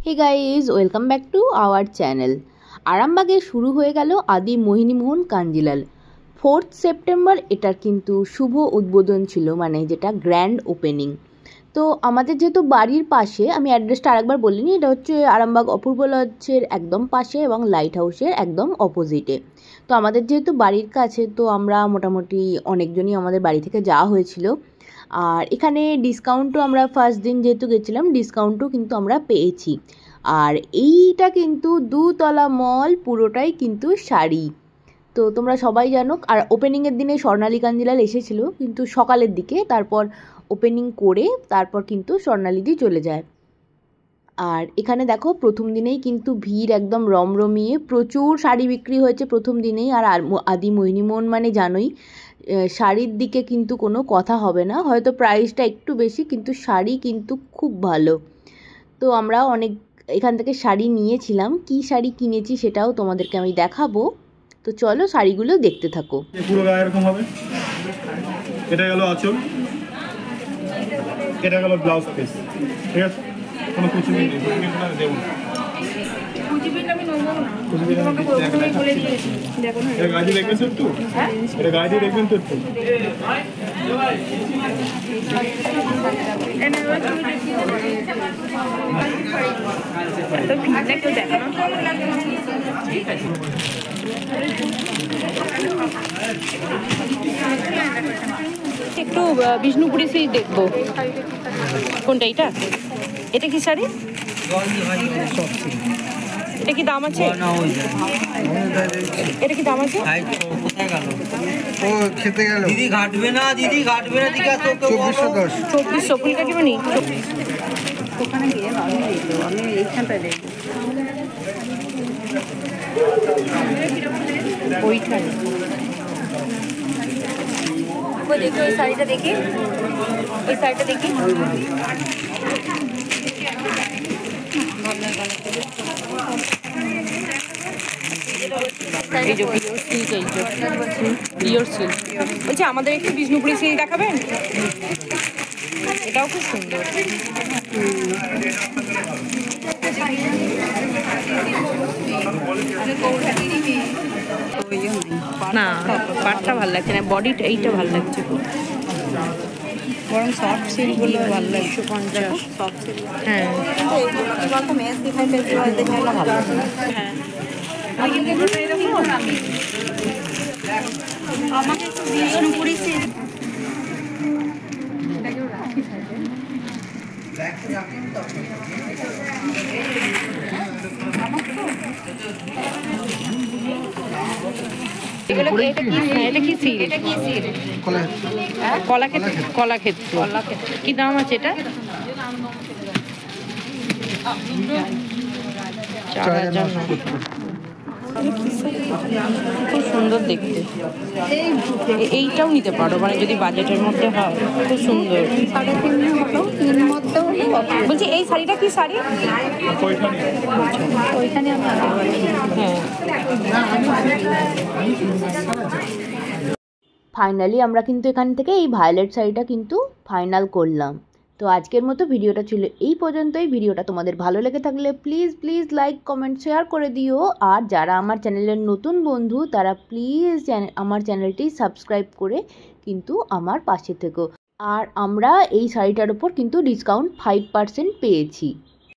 Hey guys, welcome back to our channel. আরামবাগে শুরু হয়ে গেল আদি মোহিনীমোহন কাঞ্জিলাল। 4th সেপ্টেম্বর এটার কিন্তু শুভ উদ্বোধন ছিল, মানে যেটা গ্র্যান্ড ওপেনিং। তো আমাদের যেহেতু বাড়ির পাশে, আমি অ্যাড্রেসটা আরেকবার বলিনি, এটা হচ্ছে আরামবাগ অপূর্ব লজের একদম পাশে এবং লাইট হাউসের একদম অপোজিটে। তো আমাদের যেহেতু বাড়ির কাছে, তো আমরা মোটামুটি অনেকজনই আমাদের বাড়ি থেকে যাওয়া হয়েছিল। আর এখানে ডিসকাউন্টও আমরা ফার্স্ট দিন যেহেতু গেছিলাম, ডিসকাউন্টও কিন্তু আমরা পেয়েছি। আর এইটা কিন্তু 2তলা মল, পুরোটাই কিন্তু শাড়ি। তো তোমরা সবাই জানো। আর ওপেনিংয়ের দিনে স্বর্ণালী কাঞ্জিলাল এসেছিল কিন্তু সকালের দিকে, তারপর ওপেনিং করে তারপর কিন্তু স্বর্ণালীদি চলে যায়। আর এখানে দেখো প্রথম দিনেই কিন্তু ভিড় একদম রমরমিয়ে, প্রচুর শাড়ি বিক্রি হয়েছে প্রথম দিনেই। আর আদি মোহিনীমোহন মানে জানোই, শাড়ির দিকে কিন্তু কোনো কথা হবে না। হয়তো প্রাইসটা একটু বেশি, কিন্তু শাড়ি কিন্তু খুব ভালো। তো আমরা অনেক এখান থেকে শাড়ি নিয়েছিলাম। কি শাড়ি কিনেছি সেটাও তোমাদেরকে আমি দেখাবো। তো চলো শাড়িগুলো দেখতে থাকো। পুরো গায়ে এরকম হবে। এটা গেল আঁচল, এটা গেল ব্লাউজ পিস। ঠিক আছে, কোনো কুচি নেই, দেবো না। এটা গাড়ি দেখবেন তো একটু, এটা গাড়ি দেখবেন তো একটু। একটু বিষ্ণুপুরি সিল্ক দেখবো। কোনটা? এটা কি শাড়ি? এটা কি দাম আছে? এটা কি দাম আছে? ও খেতে গেল দিদি ঘাটবে না, দিদি ঘাটবে না। 2410 2400 ফুল কাকিমণি। ওখানে গিয়ে আমি দেখবো, আমি এইখানটায় দেখবো ওইখানে। দেখি ওই শাড়িটা দেখি, ওই শাড়িটা দেখি। এই যে পিওর সিল্ক, এই যে পিওর সিল্ক। বলছি আমাদের একটু বিষ্ণুপুরি সিল্ক দেখাবেন? এটাও খুব সুন্দর। না, পাটটা ভালো লাগছে না, বডিটা এইটা ভালো লাগছে খুব। বরং সফট সিল্কগুলো ভালো লাগছে। 150 সফট সিল্ক। হ্যাঁ, আমাকে একটু বিষ্ণুপুরি সিল্ক এটা কি সিল্ক? কলাক্ষেত্র। কি দাম আছে এটা? 4000। খুব সুন্দর দেখতে। এইটাও নিতে পারো, মানে যদি বাজেটের মধ্যে হয়। খুব সুন্দর। 3.5 মধ্যেও বলছি এই শাড়িটা কি শাড়ি? ওইখানে আমি হ্যাঁ। ফাইনালি আমরা কিন্তু এখান থেকে এই ভায়োলেট শাড়িটা কিন্তু ফাইনাল করলাম। তো আজকের মতো ভিডিওটা ছিল এই পর্যন্তই। ভিডিওটা তোমাদের ভালো লেগে থাকলে প্লিজ লাইক, কমেন্ট, শেয়ার করে দিও। আর যারা আমার চ্যানেলের নতুন বন্ধু, তারা প্লিজ আমার চ্যানেলটি সাবস্ক্রাইব করে কিন্তু আমার পাশে থেকো। আর আমরা এই শাড়িটার উপর কিন্তু ডিসকাউন্ট 5% পেয়েছি।